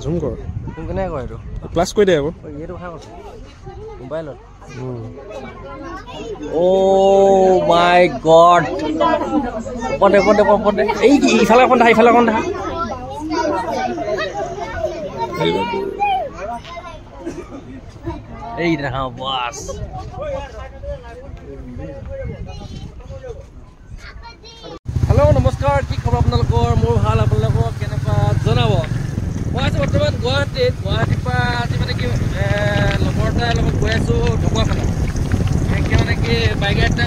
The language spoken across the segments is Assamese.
জুম কৰ তুমি কেনেকৈ কয় এইটো প্লাছ কৰি দে আকৌ এইটো কথা কৈছোঁ মোবাইলত অ' মাই গড ওপৰতে এই ইফালে অকণ দেখা এই দেখা বাছ হেল্ল' নমস্কাৰ কি খবৰ আপোনালোকৰ মোৰ ভাল আপোনালোকক কেনেকুৱা জনাব মই আছোঁ বৰ্তমান গুৱাহাটীৰ পৰা আজি মানে কি লগৰ এটাৰ লগত গৈ আছোঁ ঢকুৱাখানা এতিয়া মানে কি বাইক এটা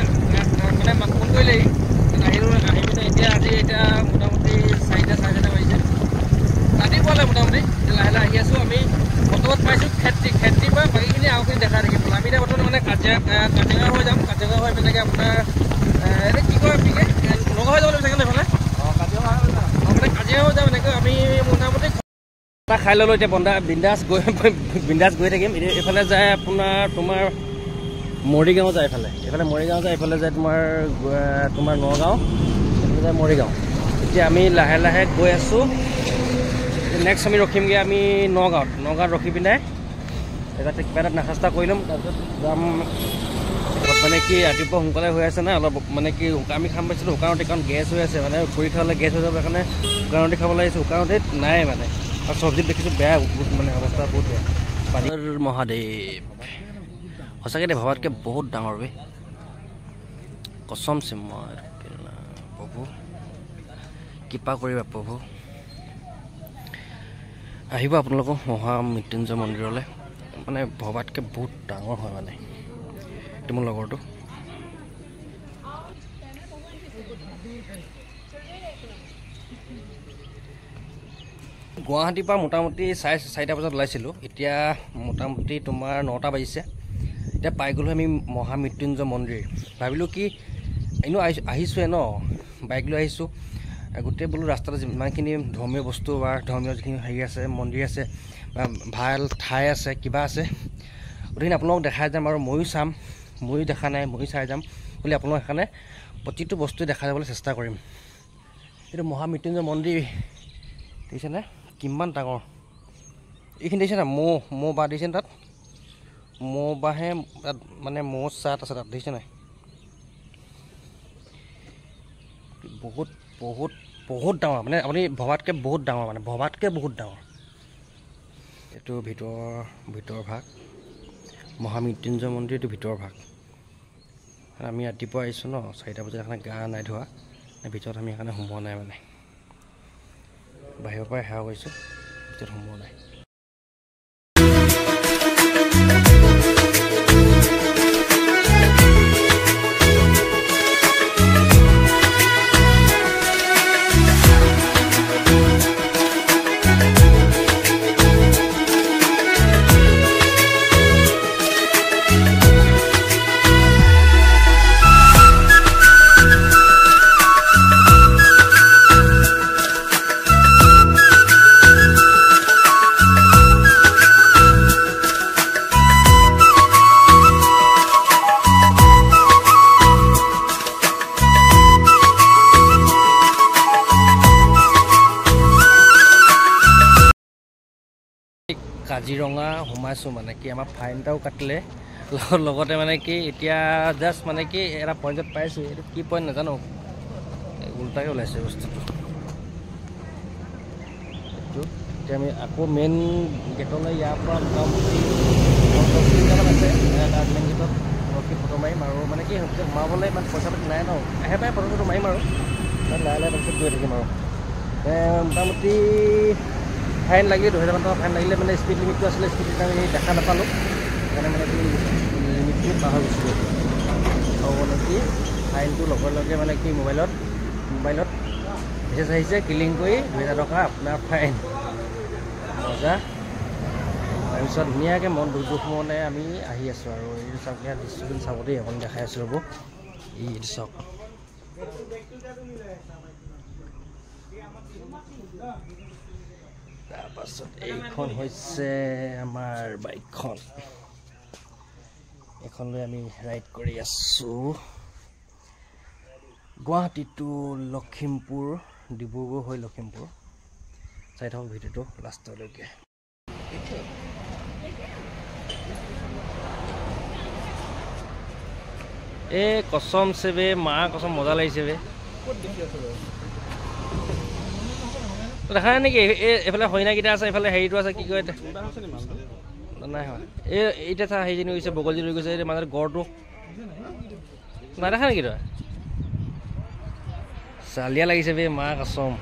মানে ফোন কৰিলেই আহিলোঁ আহি পিনে এতিয়া মোটামুটি 4টা বাজিছে ৰাতিপুৱালৈ মোটামুটি লাহে লাহে আহি আছোঁ আমি বৰ্তমান পাইছোঁ খেতি পৰা বাকীখিনি আগখিনি দেখা দেখিব আমি এতিয়া বৰ্তমান মানে কাজিৰঙা হৈ যাম কাজিৰঙা হৈ পেলাই আপোনাৰ এইটো কি কয় নগা হৈ যাব লাগিব চাগে এইফালে মানে কাজিৰঙা হৈ যাম এনেকৈ আমি মোটামুটি খাই ল'লোঁ এতিয়া বিন্দাছ গৈ থাকিম এইফালে যায় তোমাৰ মৰিগাঁও যায় এইফালে মৰিগাঁও যায় এইফালে যায় তোমাৰ নগাঁও এইফালে যায় মৰিগাঁও এতিয়া আমি লাহে লাহে গৈ আছোঁ নেক্সট আমি ৰখিমগৈ আমি নগাঁৱত ৰখি পিনে তাতে কিবা এটা নাস্তা কৰি ল'ম তাৰপিছত যাম মানে কি ৰাতিপুৱা সোনকালে হৈ আছে না অলপ মানে কি আমি খাম পাইছিলোঁ শুকানতে কাৰণ গেছ হৈ আছে মানে খৰি খালে গেছ হৈ যাব সেইকাৰণে শুকানতে খাব লাগিছে শুকানতে নাই মানে আৰু চব্জিত দেখিছোঁ বেয়া মানে অৱস্থা বহুত বেয়া পানীৰ মহাদেৱ সঁচাকৈ দেই ভবাতকৈ বহুত ডাঙৰ বে কচম চিম মই প্ৰভু কৃপা কৰিবা প্ৰভু আহিব আপোনালোকৰ মহামৃত্যুঞ্জয় মন্দিৰলৈ মানে ভবাতকৈ বহুত ডাঙৰ হয় মানে এইটো মোৰ লগৰটো গুৱাহাটীৰ পৰা মোটামুটি 4টা বজাত ওলাইছিলোঁ এতিয়া মোটামুটি তোমাৰ 9টা বাজিছে এতিয়া পাই গ'লোঁ আমি মহামৃত্যুঞ্জয় মন্দিৰ ভাবিলোঁ কি এনেও আহিছোঁৱে ন বাইক লৈ আহিছোঁ গোটেই বোলো ৰাস্তাতে যিমানখিনি ধৰ্মীয় বস্তু বা ধৰ্মীয় যিখিনি হেৰি আছে মন্দিৰ আছে বা ভাল ঠাই আছে কিবা আছে গোটেইখিনি আপোনালোকক দেখাই যাম আৰু ময়ো দেখা নাই ময়ো চাই যাম বুলি আপোনালোক সেইকাৰণে প্ৰতিটো বস্তুৱে দেখা যাবলৈ চেষ্টা কৰিম এইটো মহামৃত্যুঞ্জয় মন্দিৰ দেখিছেনে কিমান ডাঙৰ এইখিনি দেখিছে নাই মৌ বাঁহ দেখিছে তাত মৌ বাঁহে তাত মানে মৌ চাট আছে তাত দেখিছে নাই বহুত বহুত বহুত ডাঙৰ মানে আপুনি ভবাতকৈ বহুত ডাঙৰ মানে বহুত ডাঙৰ এইটো ভিতৰ ভাগ মহামৃত্যুঞ্জয় মন্দিৰটো ভিতৰ ভাগ আমি ৰাতিপুৱা আহিছোঁ ন 4টা বজাত সেইকাৰণে গা নাই ধোৱা ভিতৰত আমি সেইকাৰণে সোমোৱা নাই মানে বাহিৰৰ পৰাই সেৱা কৰিছোঁ ভিতৰত সোমোৱা নাই কাজিৰঙা সোমাইছোঁ মানে কি আমাৰ ফাইন এটাও কাটিলে লগতে মানে কি এতিয়া জাষ্ট মানে কি এটা পইণ্টত পাইছোঁ এইটো কি পইণ্ট নাজানো উল্টাকৈ ওলাইছে বস্তুটো এইটো এতিয়া আমি আকৌ মেইন গেটলৈ ইয়াৰ পৰা মোটামুটি 10 কিলোমিটাৰমান আছে তাত মেইন গেটত ৰখি ফটো মাৰিম আৰু মানে কি সোমাবলৈ ইমান পইচা পাতি নাই ন আহে পাই ফটো মাৰিম আৰু তাত লাহে লাহে তাৰপিছত গৈ থাকিম আৰু মোটামুটি ফাইন লাগিলে 2000 টকা ফাইন লাগিলে মানে স্পীড লিমিটটো আছিলে স্পীড লিমিট আমি দেখা নাপালোঁ সেইকাৰণে মানে কি লিমিটটো পাৰ হৈ গৈছিলোঁ আৰু মানে কি ফাইনটো লগে মানে কি মোবাইলত মেছেজ আহিছে ক্লিং কৰি 2000 টকা আপোনাৰ ফাইন মজা তাৰপিছত ধুনীয়াকৈ মন দুখ মনে আমি আহি আছোঁ আৰু এইটো চাওক ইয়াত দৃশ্যখিনি চাব দেই অকণ দেখাই আছোঁ ৰ'ব এইটো চাওক তাৰপাছত এইখন হৈছে আমাৰ বাইকখন এখন লৈ আমি ৰাইড কৰি আছোঁ গুৱাহাটী টু লখিমপুৰ ডিব্ৰুগড় হৈ লখিমপুৰ চাই থাকক ভিডিঅ'টো লাষ্টলৈকে। এই কচম চেবে মা কচম মজা লাগিছে বে। দেখা নাই নেকি এইফালে হৰিণাকেইটা আছে, এইফালে হেৰিটো আছে কি কয় নাই হয় এই এতিয়া চা সেইজনী গৈছে বগলজনী ৰৈ গৈছে এই মাজত গড়টো নাই দেখা নেকি তই? চালিয়া লাগিছে বে মা কচম,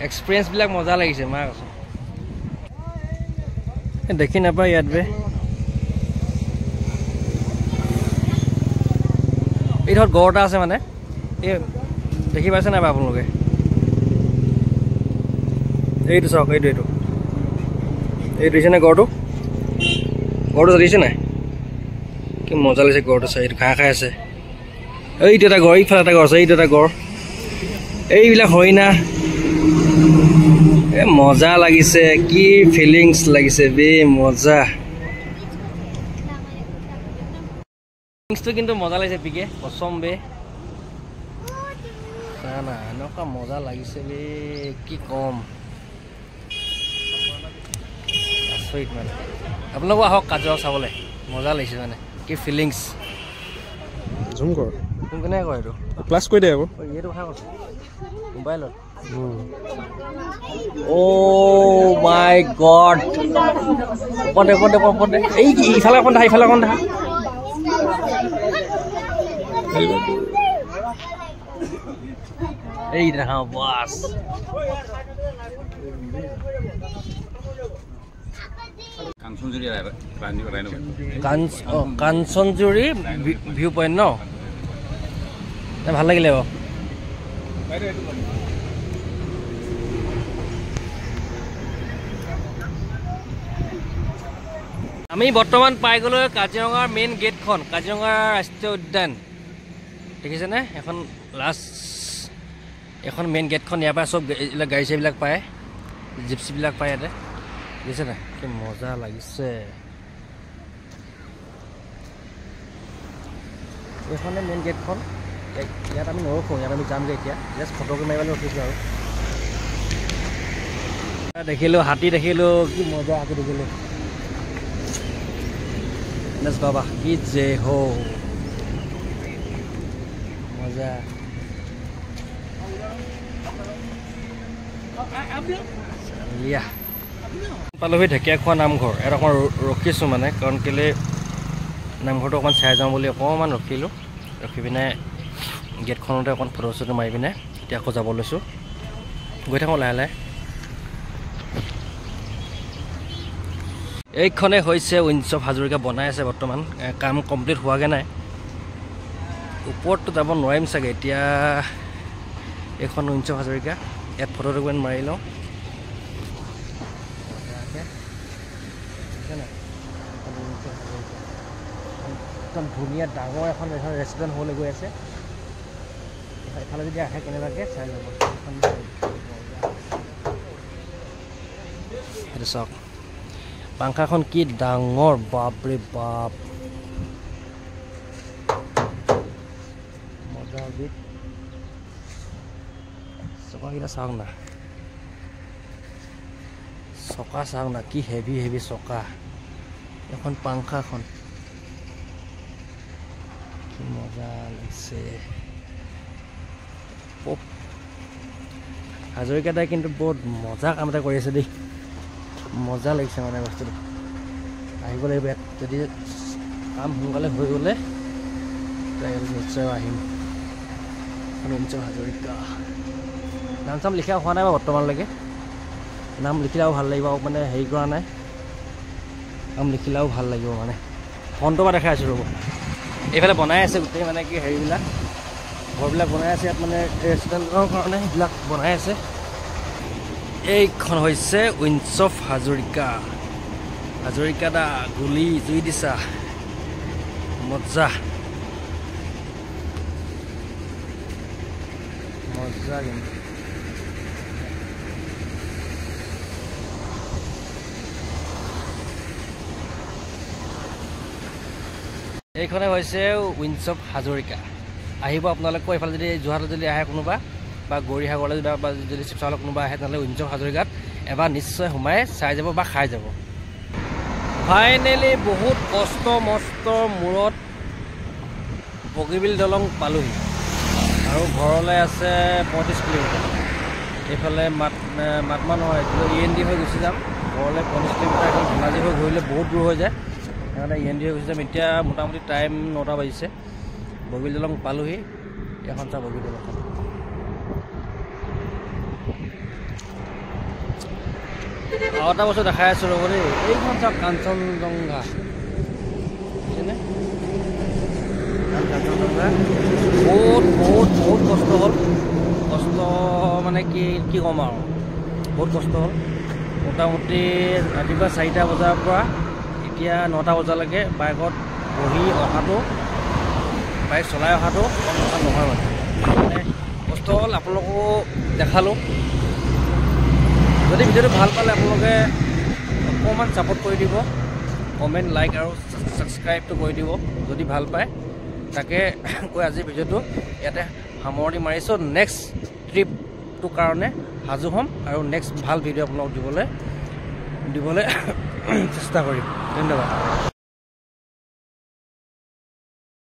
এক্সপিৰিয়েঞ্চবিলাক মজা লাগিছে মা কচম। দেখি নাপায় ইয়াত বে। এই ধৰক গড় এটা আছে মানে এই দেখি পাইছে নাই বাৰু আপোনালোকে? এইটো চাওক, এইটো দিছেনে গড়টো দিছে নাই? কি মজা লাগিছে গড়টো চাই, এইটো ঘাঁহ খাই আছে। এইটো এটা গড়, ইফালে এটা গড় আছে, এইটো এটা গড়, এইবিলাক হৰিণা। মজা লাগিছে, কি ফিলিংছ লাগিছে বে, মজা। ফিলিংছটো কিন্তু মজা লাগিছে পিকে কচম বে, না এনেকুৱা মজা লাগিছে বে কি কম। আচৰিত মানে, আপোনালোকো আহক কাজিৰঙা চাবলৈ, মজা লাগিছে মানে কি ফিলিংছ। জুম কৰ, তুমি কেনেকৈ কয় এইটো প্লাছ কৰি দে আকৌ এইটো কথা কৈছোঁ মোবাইলত। অ' মাই গড, ওপৰতে এই ইফালে অকণ দেখা এই দেখা বাছ। কাঞ্চনজুৰি ভিউ পইণ্ট ন, ভাল লাগিলে বাৰু। আমি বৰ্তমান পাই গ'লো কাজিৰঙাৰ মেইন গেটখন, কাজিৰঙা ৰাষ্ট্ৰীয় উদ্যান দেখিছেনে? এখন লাষ্ট এখন মেইন গেটখন, ইয়াৰ পৰা চব এইবিলাক গাড়ী চাড়ীবিলাক পায়, জিপচিবিলাক পায় ইয়াতে, দেখিছে নাই? কি মজা লাগিছে। এইখনে মেইন গেটখন, ইয়াত আমি নৰখোঁ, ইয়াত আমি যামগৈ এতিয়া, জাষ্ট ফটোকে মাৰিবলৈ ৰখিছোঁ আৰু। দেখিলোঁ হাতী, দেখিলোঁ কি মজা, হাতী দেখিলোঁ বাবা কি যে হো মজা। পালোহি ঢেকীয়াখোৱা নামঘৰ, ইয়াত অকণমান ৰখিছোঁ মানে, কাৰণ কেলৈ নামঘৰটো অকণমান চাই যাওঁ বুলি অকণমান ৰখিলোঁ, ৰখি পিনে গেটখনতে অকণমান ফটো চটো মাৰি পিনে এতিয়া আকৌ যাব লৈছোঁ, গৈ থাকোঁ লাহে লাহে। এইখনে হৈছে উইন্স অফ হাজৰিকা, বনাই আছে বৰ্তমান, কাম কমপ্লিট হোৱাগৈ নাই, ওপৰততো যাব নোৱাৰিম চাগে এতিয়া। এইখন উইন্স অফ হাজৰিকা, ইয়াত ফটো ডকুমেণ্ট মাৰি লওঁ। একদম ধুনীয়া ডাঙৰ এখন ৰেষ্টুৰেণ্ট হ'বলৈ গৈ আছে, এফালে যদি আহে কেনেবাকৈ চাই যাব। সেইটো চাওক পাংখাখন কি ডাঙৰ, বাপৰে বাপ মজা। চকাকেইটা চাওক না, চকা চাওক না, কি হেভি হেভি চকা, এখন পাংখাখন কি মজা লাগিছে। হাজৰিকাদাই কিন্তু বহুত মজা কাম এটা কৰি আছে দেই, মজা লাগিছে মানে বস্তুটো। আহিব লাগিব ইয়াত, যদি কাম সোনকালে হৈ গ'লে নিশ্চয় আহিম। হাজৰিকা নাম চাম লিখা হোৱা নাই বাৰু বৰ্তমানলৈকে, নাম লিখিলেও ভাল লাগিব, মানে হেৰি কৰা নাই, নাম লিখিলেও ভাল লাগিব মানে। ফ্ৰণ্টৰ পৰা দেখাই আছোঁ ৰ'ব, এইফালে বনাই আছে গোটেই মানে কি হেৰিবিলাক, ঘৰবিলাক বনাই আছে ইয়াত, মানে ৰেষ্টুৰেণ্টৰ কাৰণে সেইবিলাক বনাই আছে। এইখন হৈছে উইন্স অফ হাজৰিকা, হাজৰিকা দা গুলি জুই দিছা, মজা মজা। কিন্তু এইখনে হৈছে উইন্স অফ হাজৰিকা। আহিব আপোনালোকো, এইফালে যদি যোৰহাটত যদি আহে কোনোবা, বা গৌৰীসাগৰলৈ বা যদি শিৱসাগৰলৈ কোনোবা আহে, তেনেহ'লে উইন্স অফ হাজৰিকাত এবাৰ নিশ্চয় সোমাই চাই যাব বা খাই যাব। ফাইনেলি বহুত কষ্ট মষ্টৰ মূৰত বগীবিল দলং পালোহি আৰু ঘৰলৈ আছে 35 কিলোমিটাৰ। এইফালে মাতমা নহয় END হৈ গুচি যাম ঘৰলৈ 35 কিলোমিটাৰ। এখন ধেমাজি হৈ ঘূৰিলে বহুত দূৰ হৈ যায়, সেইকাৰণে END হৈ গুচি যাম। এতিয়া মোটামুটি টাইম 9টা বাজিছে। বগীবিল দলং পালোহি। এখন চা বগীবিল দলংখন। আৰু এটা বস্তু দেখাই আছোঁ ৰ'ব দেই, এইখন চাওক কাঞ্চনজংঘা বুজিছেনে? কাঞ্চনজংঘা বহুত বহুত বহুত কষ্ট হ'ল। কষ্ট মানে কি ক'ম আৰু, বহুত কষ্ট হ'ল। মোটামুটি ৰাতিপুৱা 4টা বজাৰ পৰা এতিয়া 9টা বজালৈকে বাইকত বহি অহাটো, বাইক চলাই অহাটো কম কথা নহয় মানে কষ্ট হ'ল। আপোনালোকো দেখালোঁ। যদি ভিডিঅ'টো ভাল পালে আপোনালোকে অকণমান ছাপোৰ্ট কৰি দিব, কমেণ্ট লাইক আৰু ছাবস্ক্ৰাইবটো কৰি দিব যদি ভাল পায়। তাকে কৈ আজি ভিডিঅ'টো ইয়াতে সামৰণি মাৰিছোঁ। নেক্সট ট্ৰিপটোৰ কাৰণে সাজু হ'ম আৰু নেক্সট ভাল ভিডিঅ' আপোনালোকক দিবলৈ চেষ্টা কৰিম। ধন্যবাদ।